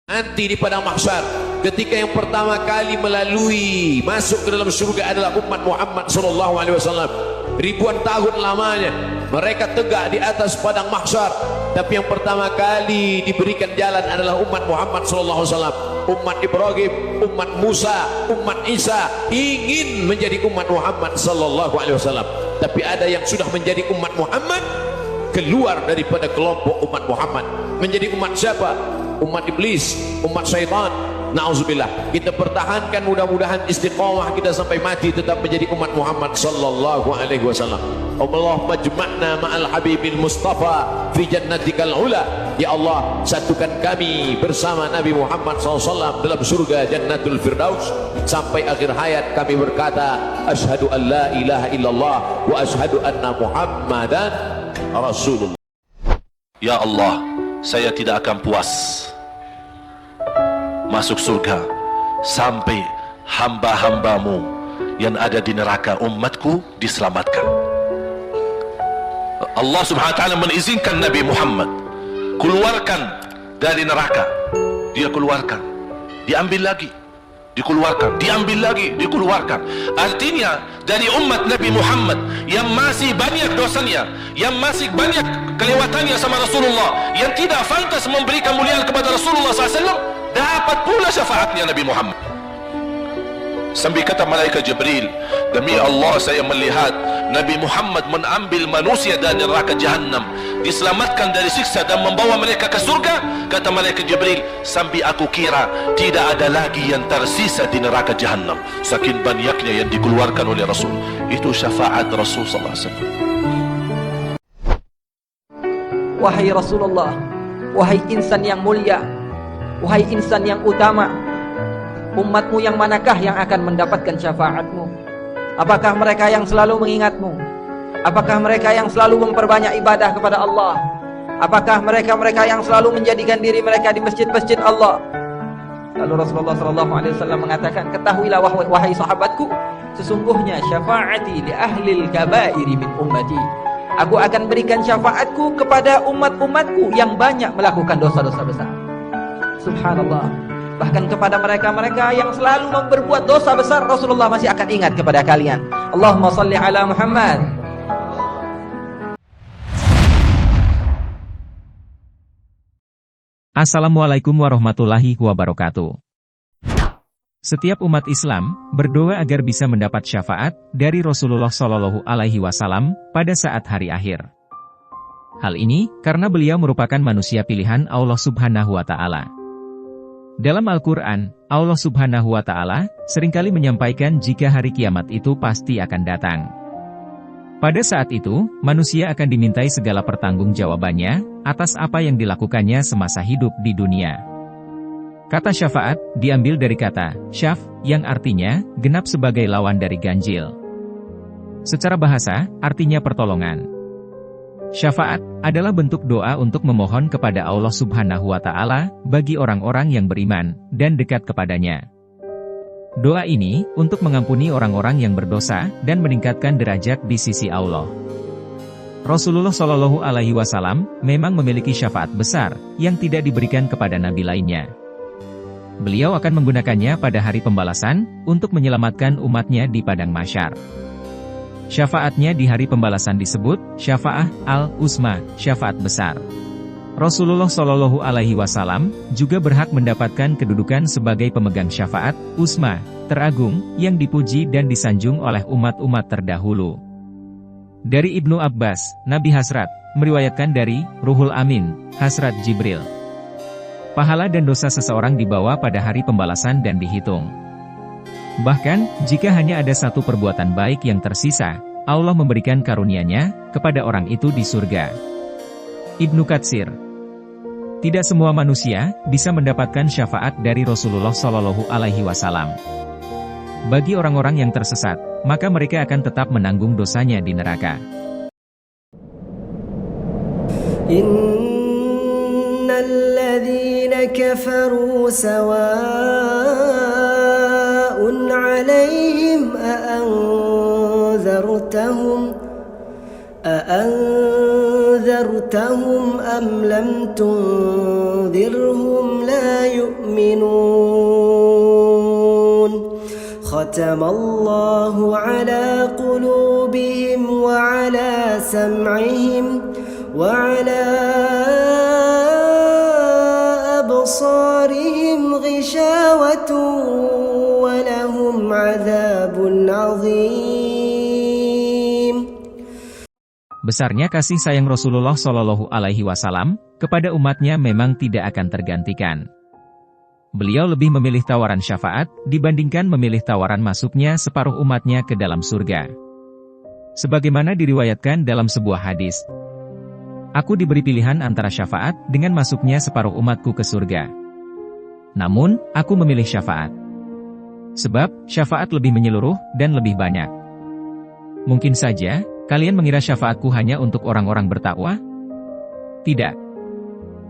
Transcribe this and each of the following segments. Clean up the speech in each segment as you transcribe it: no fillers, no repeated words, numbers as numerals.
Nanti di padang mahsyar, ketika yang pertama kali melalui masuk ke dalam surga adalah umat Muhammad sallallahu alaihi wasallam. Ribuan tahun lamanya mereka tegak di atas padang mahsyar, tapi yang pertama kali diberikan jalan adalah umat Muhammad sallallahu alaihi wasallam. Umat Ibrahim, umat Musa, umat Isa ingin menjadi umat Muhammad sallallahu alaihi wasallam. Tapi ada yang sudah menjadi umat Muhammad keluar daripada kelompok umat Muhammad. Menjadi umat siapa? Umat iblis, umat syaitan. Na'udzubillah. Kita pertahankan, mudah-mudahan istiqamah kita sampai mati tetap menjadi umat Muhammad sallallahu alaihi wasallam. Allahumma jma'na ma'al habibil mustafa fi jannatikal ula. Ya Allah, satukan kami bersama Nabi Muhammad SAW dalam surga Jannatul Firdaus. Sampai akhir hayat kami berkata, asyhadu an la ilaha illallah wa asyhadu anna Muhammadan Rasulullah. Ya Allah, saya tidak akan puas masuk surga sampai hamba-hambamu yang ada di neraka umatku diselamatkan. Allah subhanahu wa ta'ala mengizinkan Nabi Muhammad keluarkan dari neraka. Dia keluarkan, diambil lagi, dikeluarkan, diambil lagi, dikeluarkan. Artinya dari umat Nabi Muhammad yang masih banyak dosanya, yang masih banyak kelewatannya sama Rasulullah, yang tidak pantas memberi kemuliaan kepada Rasulullah SAW, dapat pula syafaatnya Nabi Muhammad. Sambil kata malaikat Jibril, demi Allah saya melihat Nabi Muhammad mengambil manusia dari neraka Jahannam, diselamatkan dari siksa dan membawa mereka ke surga. Kata malaikat Jibril, sambil aku kira tidak ada lagi yang tersisa di neraka Jahannam, saking banyaknya yang dikeluarkan oleh Rasul. Itu syafaat Rasul sallallahu alaihi wasallam. Wahai Rasulullah, wahai insan yang mulia, wahai insan yang utama, umatmu yang manakah yang akan mendapatkan syafaatmu? Apakah mereka yang selalu mengingatmu? Apakah mereka yang selalu memperbanyak ibadah kepada Allah? Apakah mereka-mereka yang selalu menjadikan diri mereka di masjid-masjid Allah? Lalu Rasulullah SAW mengatakan, ketahuilah wahai sahabatku, sesungguhnya syafaati li ahlil kabairi min ummati. Aku akan berikan syafaatku kepada umat-umatku yang banyak melakukan dosa-dosa besar. Subhanallah. Bahkan kepada mereka-mereka yang selalu berbuat dosa besar, Rasulullah masih akan ingat kepada kalian. Allahumma salli ala Muhammad. Assalamualaikum warahmatullahi wabarakatuh. Setiap umat Islam berdoa agar bisa mendapat syafaat dari Rasulullah Shallallahu Alaihi Wasallam pada saat hari akhir. Hal ini karena beliau merupakan manusia pilihan Allah Subhanahu Wa Taala. Dalam Al-Quran, Allah Subhanahu Wa Taala seringkali menyampaikan jika hari kiamat itu pasti akan datang. Pada saat itu, manusia akan dimintai segala pertanggungjawabannya atas apa yang dilakukannya semasa hidup di dunia. Kata syafaat diambil dari kata syaf, yang artinya genap sebagai lawan dari ganjil. Secara bahasa, artinya pertolongan. Syafaat adalah bentuk doa untuk memohon kepada Allah Subhanahu Wa Taala bagi orang-orang yang beriman dan dekat kepadanya. Doa ini untuk mengampuni orang-orang yang berdosa dan meningkatkan derajat di sisi Allah. Rasulullah Shallallahu Alaihi Wasallam memang memiliki syafaat besar yang tidak diberikan kepada nabi lainnya. Beliau akan menggunakannya pada hari pembalasan untuk menyelamatkan umatnya di padang mahsyar. Syafaatnya di hari pembalasan disebut syafa'ah al-uzma, syafaat besar. Rasulullah Shallallahu Alaihi Wasallam juga berhak mendapatkan kedudukan sebagai pemegang syafaat uzma, teragung, yang dipuji dan disanjung oleh umat-umat terdahulu. Dari Ibnu Abbas, Nabi Hasrat, meriwayatkan dari Ruhul Amin, Hasrat Jibril. Pahala dan dosa seseorang dibawa pada hari pembalasan dan dihitung. Bahkan, jika hanya ada satu perbuatan baik yang tersisa, Allah memberikan karunia-Nya kepada orang itu di surga. Ibnu Katsir. Tidak semua manusia bisa mendapatkan syafaat dari Rasulullah Shallallahu Alaihi Wasallam. Bagi orang-orang yang tersesat, maka mereka akan tetap menanggung dosanya di neraka. Innal ladzina kafaru sawa'un 'alaihim أأنذرتهم أم لم تنذرهم لا يؤمنون يؤمنون ختم الله على قلوبهم وعلى سمعهم وعلى أبصارهم غشاوة ولهم عذاب عظيم. Besarnya kasih sayang Rasulullah Shallallahu Alaihi Wasallam kepada umatnya memang tidak akan tergantikan. Beliau lebih memilih tawaran syafaat dibandingkan memilih tawaran masuknya separuh umatnya ke dalam surga. Sebagaimana diriwayatkan dalam sebuah hadis, aku diberi pilihan antara syafaat dengan masuknya separuh umatku ke surga. Namun, aku memilih syafaat. Sebab, syafaat lebih menyeluruh dan lebih banyak. Mungkin saja, kalian mengira syafaatku hanya untuk orang-orang bertakwa? Tidak.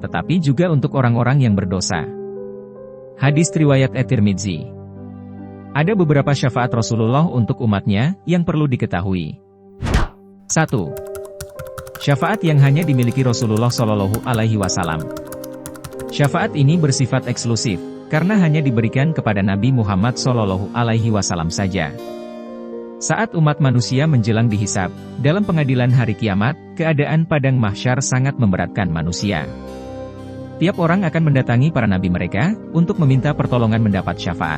Tetapi juga untuk orang-orang yang berdosa. Hadis riwayat At-Tirmidzi. Ada beberapa syafaat Rasulullah untuk umatnya yang perlu diketahui. 1. Syafaat yang hanya dimiliki Rasulullah Shallallahu Alaihi Wasallam. Syafaat ini bersifat eksklusif, karena hanya diberikan kepada Nabi Muhammad Shallallahu Alaihi Wasallam saja. Saat umat manusia menjelang dihisab, dalam pengadilan hari kiamat, keadaan padang mahsyar sangat memberatkan manusia. Tiap orang akan mendatangi para nabi mereka, untuk meminta pertolongan mendapat syafaat.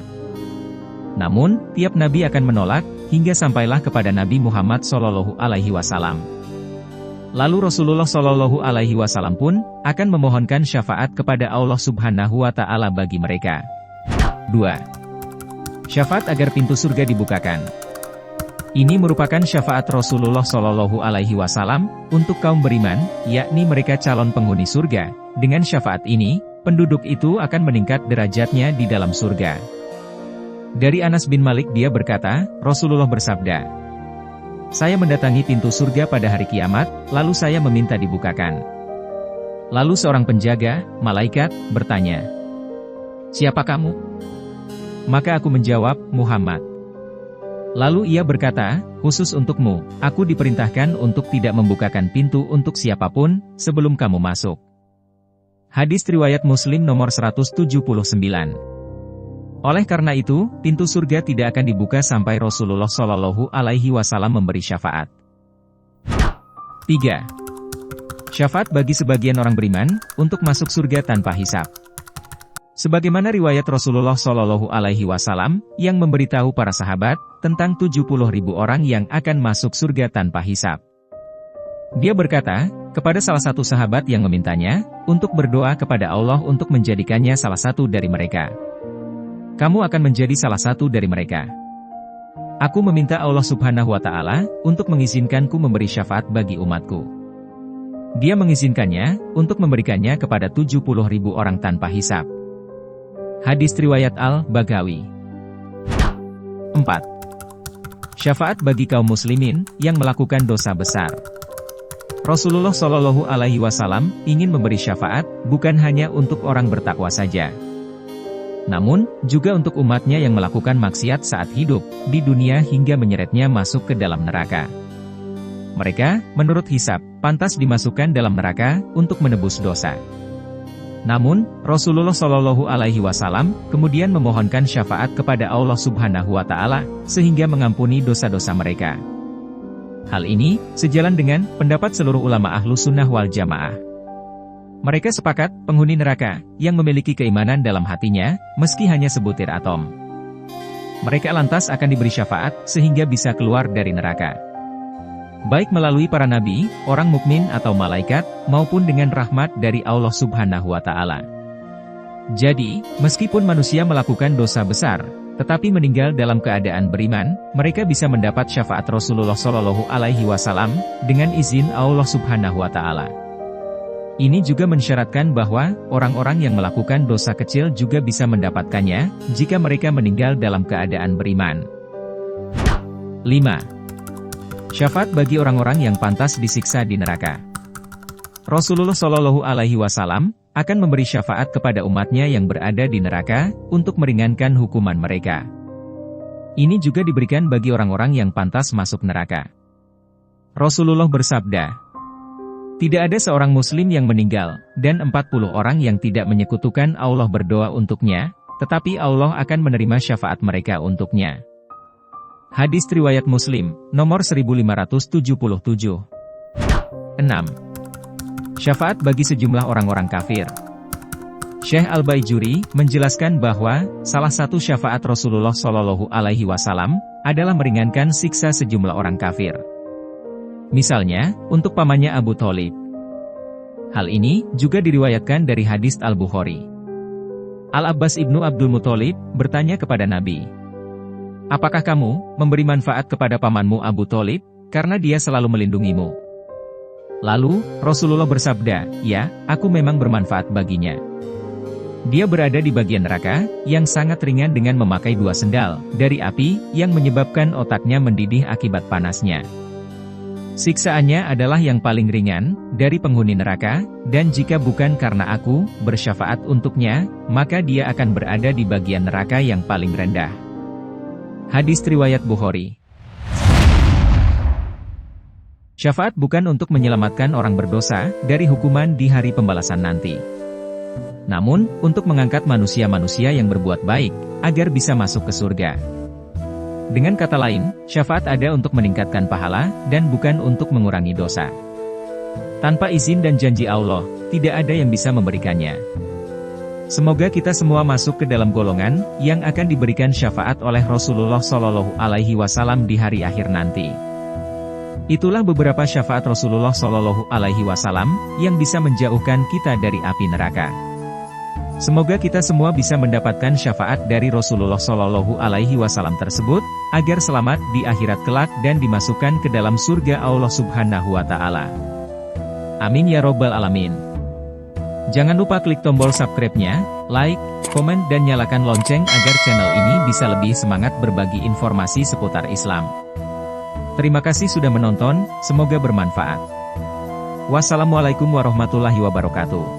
Namun, tiap nabi akan menolak, hingga sampailah kepada Nabi Muhammad Shallallahu Alaihi Wasallam. Lalu Rasulullah Shallallahu Alaihi Wasallam pun akan memohonkan syafaat kepada Allah Subhanahu Wa Taala bagi mereka. 2. Syafaat agar pintu surga dibukakan. Ini merupakan syafaat Rasulullah Shallallahu Alaihi Wasallam untuk kaum beriman, yakni mereka calon penghuni surga. Dengan syafaat ini, penduduk itu akan meningkat derajatnya di dalam surga. Dari Anas bin Malik dia berkata, Rasulullah bersabda, saya mendatangi pintu surga pada hari kiamat, lalu saya meminta dibukakan. Lalu seorang penjaga, malaikat, bertanya, siapa kamu? Maka aku menjawab, Muhammad. Lalu ia berkata, khusus untukmu, aku diperintahkan untuk tidak membukakan pintu untuk siapapun, sebelum kamu masuk. Hadis riwayat Muslim nomor 179. Oleh karena itu, pintu surga tidak akan dibuka sampai Rasulullah Shallallahu Alaihi Wasallam memberi syafaat. 3. Syafaat bagi sebagian orang beriman, untuk masuk surga tanpa hisab. Sebagaimana riwayat Rasulullah Shallallahu Alaihi Wasallam, yang memberitahu para sahabat, tentang 70.000 orang yang akan masuk surga tanpa hisab. Dia berkata, kepada salah satu sahabat yang memintanya, untuk berdoa kepada Allah untuk menjadikannya salah satu dari mereka. Kamu akan menjadi salah satu dari mereka. Aku meminta Allah Subhanahu Wa Taala untuk mengizinkanku memberi syafaat bagi umatku. Dia mengizinkannya untuk memberikannya kepada 70.000 orang tanpa hisab. Hadis riwayat Al-Baghawi. 4. Syafaat bagi kaum muslimin yang melakukan dosa besar. Rasulullah Shallallahu Alaihi Wasallam ingin memberi syafaat bukan hanya untuk orang bertakwa saja, namun juga untuk umatnya yang melakukan maksiat saat hidup di dunia hingga menyeretnya masuk ke dalam neraka. Mereka, menurut hisab, pantas dimasukkan dalam neraka untuk menebus dosa. Namun, Rasulullah Shallallahu Alaihi Wasallam kemudian memohonkan syafaat kepada Allah Subhanahu Wa Taala sehingga mengampuni dosa-dosa mereka. Hal ini sejalan dengan pendapat seluruh ulama ahlu sunnah wal jamaah. Mereka sepakat penghuni neraka yang memiliki keimanan dalam hatinya, meski hanya sebutir atom. Mereka lantas akan diberi syafaat sehingga bisa keluar dari neraka. Baik melalui para nabi, orang mukmin atau malaikat, maupun dengan rahmat dari Allah Subhanahu Wa Taala. Jadi, meskipun manusia melakukan dosa besar, tetapi meninggal dalam keadaan beriman, mereka bisa mendapat syafaat Rasulullah Shallallahu Alaihi Wasallam dengan izin Allah Subhanahu Wa Taala. Ini juga mensyaratkan bahwa orang-orang yang melakukan dosa kecil juga bisa mendapatkannya jika mereka meninggal dalam keadaan beriman. 5. Syafaat bagi orang-orang yang pantas disiksa di neraka. Rasulullah Shallallahu Alaihi Wasallam akan memberi syafaat kepada umatnya yang berada di neraka untuk meringankan hukuman mereka. Ini juga diberikan bagi orang-orang yang pantas masuk neraka. Rasulullah bersabda, Tidak ada seorang muslim yang meninggal, dan 40 orang yang tidak menyekutukan Allah berdoa untuknya, tetapi Allah akan menerima syafaat mereka untuknya. Hadis riwayat Muslim, nomor 1577. 6. Syafaat bagi sejumlah orang-orang kafir. Syekh Al-Baijuri menjelaskan bahwa salah satu syafaat Rasulullah Shallallahu Alaihi Wasallam adalah meringankan siksa sejumlah orang kafir. Misalnya, untuk pamannya Abu Thalib. Hal ini juga diriwayatkan dari hadis Al-Bukhari. Al-Abbas ibnu Abdul Muthalib bertanya kepada Nabi, "Apakah kamu memberi manfaat kepada pamanmu Abu Thalib, karena dia selalu melindungimu?" Lalu, Rasulullah bersabda, "Ya, aku memang bermanfaat baginya. Dia berada di bagian neraka, yang sangat ringan dengan memakai 2 sendal, dari api, yang menyebabkan otaknya mendidih akibat panasnya. Siksaannya adalah yang paling ringan, dari penghuni neraka, dan jika bukan karena aku bersyafaat untuknya, maka dia akan berada di bagian neraka yang paling rendah." Hadis riwayat Bukhari. Syafaat bukan untuk menyelamatkan orang berdosa dari hukuman di hari pembalasan nanti. Namun, untuk mengangkat manusia-manusia yang berbuat baik, agar bisa masuk ke surga. Dengan kata lain, syafaat ada untuk meningkatkan pahala, dan bukan untuk mengurangi dosa. Tanpa izin dan janji Allah, tidak ada yang bisa memberikannya. Semoga kita semua masuk ke dalam golongan, yang akan diberikan syafaat oleh Rasulullah Shallallahu Alaihi Wasallam di hari akhir nanti. Itulah beberapa syafaat Rasulullah Shallallahu Alaihi Wasallam, yang bisa menjauhkan kita dari api neraka. Semoga kita semua bisa mendapatkan syafaat dari Rasulullah Shallallahu Alaihi Wasallam tersebut, agar selamat di akhirat kelak dan dimasukkan ke dalam surga Allah Subhanahu Wa Taala. Amin ya Robbal Alamin. Jangan lupa klik tombol subscribe-nya, like, komen dan nyalakan lonceng agar channel ini bisa lebih semangat berbagi informasi seputar Islam. Terima kasih sudah menonton, semoga bermanfaat. Wassalamualaikum warahmatullahi wabarakatuh.